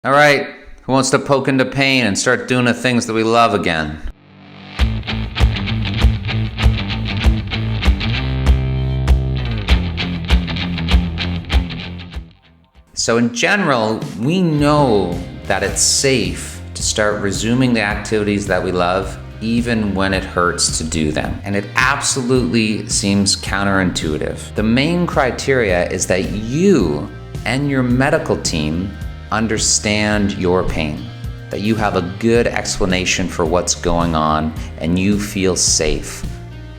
All right, who wants to poke into pain and start doing the things that we love again? So in general, we know that it's safe to start resuming the activities that we love even when it hurts to do them. And it absolutely seems counterintuitive. The main criteria is that you and your medical team understand your pain, that you have a good explanation for what's going on and you feel safe.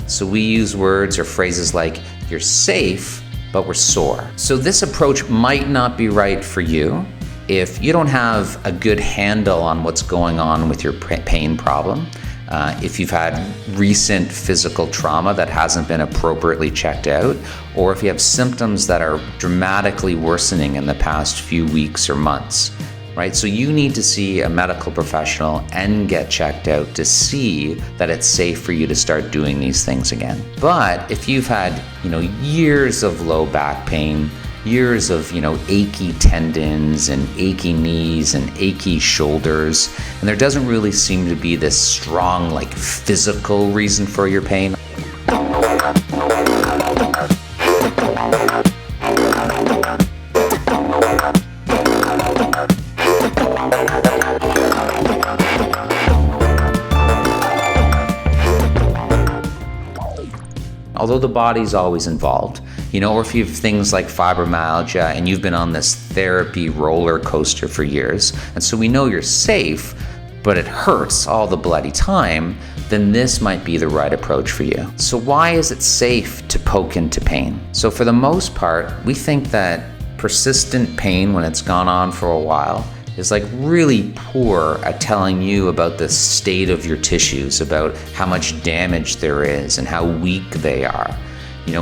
So we use words or phrases like, you're safe, but we're sore. So this approach might not be right for you if you don't have a good handle on what's going on with your pain problem. If you've had recent physical trauma that hasn't been appropriately checked out, or if you have symptoms that are dramatically worsening in the past few weeks or months, right? So you need to see a medical professional and get checked out to see that it's safe for you to start doing these things again. But if you've had, years of low back pain, years of, achy tendons and achy knees and achy shoulders, and there doesn't really seem to be this strong, physical reason for your pain. Although the body's always involved, or if you have things like fibromyalgia and you've been on this therapy roller coaster for years, and so we know you're safe, but it hurts all the bloody time, then this might be the right approach for you. So why is it safe to poke into pain? So for the most part, we think that persistent pain when it's gone on for a while is really poor at telling you about the state of your tissues, about how much damage there is and how weak they are.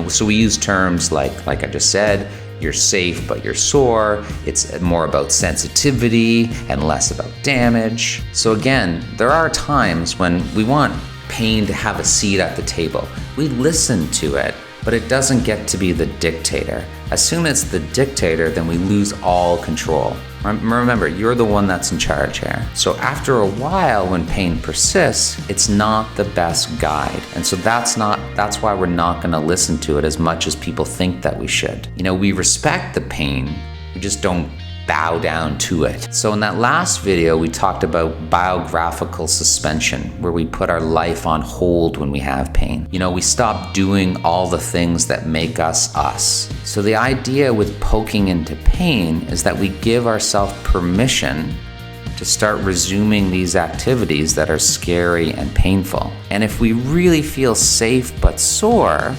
So we use terms like I just said, you're safe but you're sore. It's more about sensitivity and less about damage. So again, there are times when we want pain to have a seat at the table. We listen to it, but it doesn't get to be the dictator. As soon as it's the dictator, then we lose all control. Remember, you're the one that's in charge here. So after a while, when pain persists, it's not the best guide. And so that's why we're not gonna listen to it as much as people think that we should. We respect the pain, we just don't bow down to it. So in that last video, we talked about biographical suspension, where we put our life on hold when we have pain. We stop doing all the things that make us us. So the idea with poking into pain is that we give ourselves permission to start resuming these activities that are scary and painful. And if we really feel safe but sore,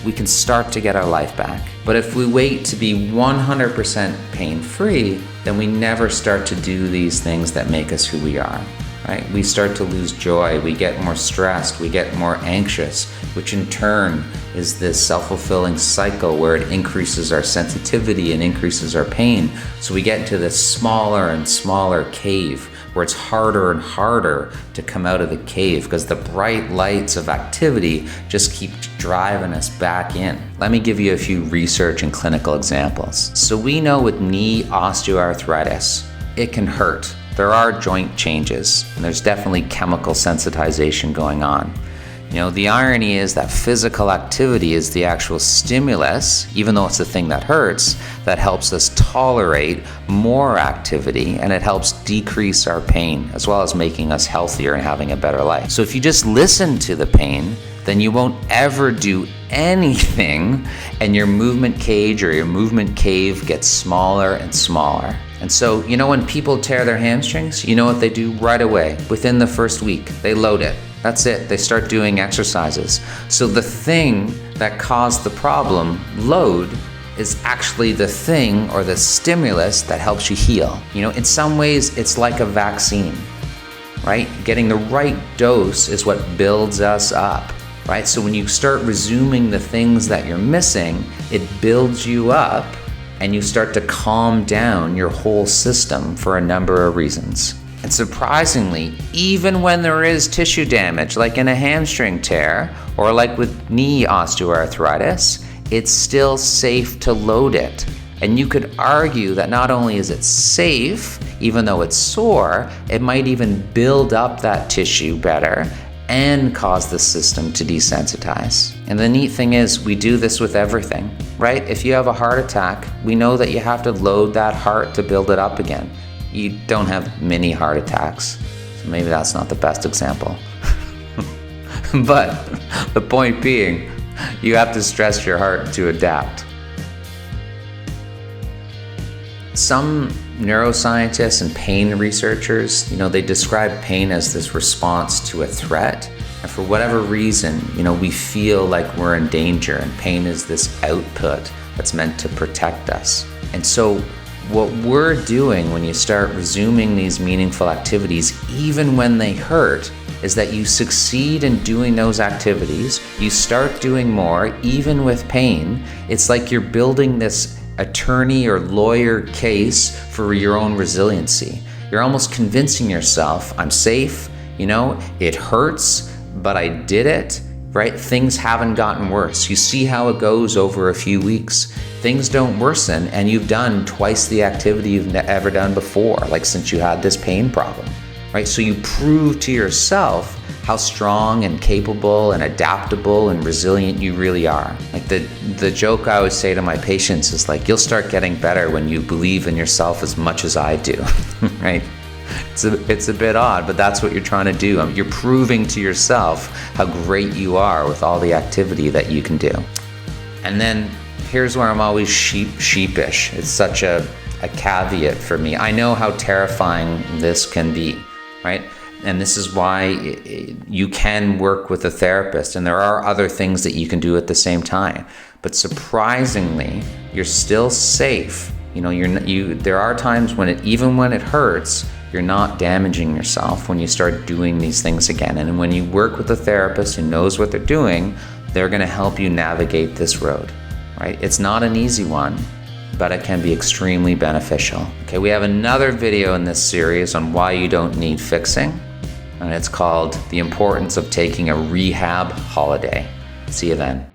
we can start to get our life back. But if we wait to be 100% pain-free, then we never start to do these things that make us who we are, right? We start to lose joy, we get more stressed, we get more anxious, which in turn is this self-fulfilling cycle where it increases our sensitivity and increases our pain. So we get into this smaller and smaller cave where it's harder and harder to come out of the cave because the bright lights of activity just keep driving us back in. Let me give you a few research and clinical examples. So we know with knee osteoarthritis, it can hurt. There are joint changes, and there's definitely chemical sensitization going on. The irony is that physical activity is the actual stimulus, even though it's the thing that hurts, that helps us tolerate more activity, and it helps decrease our pain, as well as making us healthier and having a better life. So if you just listen to the pain, then you won't ever do anything, and your movement cage or your movement cave gets smaller and smaller. And so, when people tear their hamstrings, you know what they do right away? Within the first week, they load it. That's it. They start doing exercises. So the thing that caused the problem, load, is actually the thing or the stimulus that helps you heal. In some ways, it's like a vaccine, right? Getting the right dose is what builds us up, right? So when you start resuming the things that you're missing, it builds you up and you start to calm down your whole system for a number of reasons. And surprisingly, even when there is tissue damage, like in a hamstring tear or like with knee osteoarthritis, it's still safe to load it. And you could argue that not only is it safe, even though it's sore, it might even build up that tissue better and cause the system to desensitize. And the neat thing is, we do this with everything, right? If you have a heart attack, we know that you have to load that heart to build it up again. You don't have mini heart attacks, so maybe that's not the best example. But the point being, you have to stress your heart to adapt. Some neuroscientists and pain researchers, they describe pain as this response to a threat. And for whatever reason, we feel like we're in danger, and pain is this output that's meant to protect us. And so what we're doing when you start resuming these meaningful activities, even when they hurt, is that you succeed in doing those activities. You start doing more, even with pain. It's like you're building this attorney or lawyer case for your own resiliency. You're almost convincing yourself, I'm safe, it hurts, but I did it, right? Things haven't gotten worse. You see how it goes over a few weeks. Things don't worsen, and you've done twice the activity you've ever done before, like since you had this pain problem, right? So you prove to yourself how strong and capable and adaptable and resilient you really are. Like the joke I always say to my patients is like, you'll start getting better when you believe in yourself as much as I do, right? It's a bit odd, but that's what you're trying to do. You're proving to yourself how great you are with all the activity that you can do. And then here's where I'm always sheepish. It's such a caveat for me. I know how terrifying this can be, right? And this is why you can work with a therapist, and there are other things that you can do at the same time. But surprisingly, you're still safe. There are times when even when it hurts, you're not damaging yourself when you start doing these things again. And when you work with a therapist who knows what they're doing, they're going to help you navigate this road, right? It's not an easy one, but it can be extremely beneficial. Okay, we have another video in this series on why you don't need fixing, and it's called The Importance of Taking a Rehab Holiday. See you then.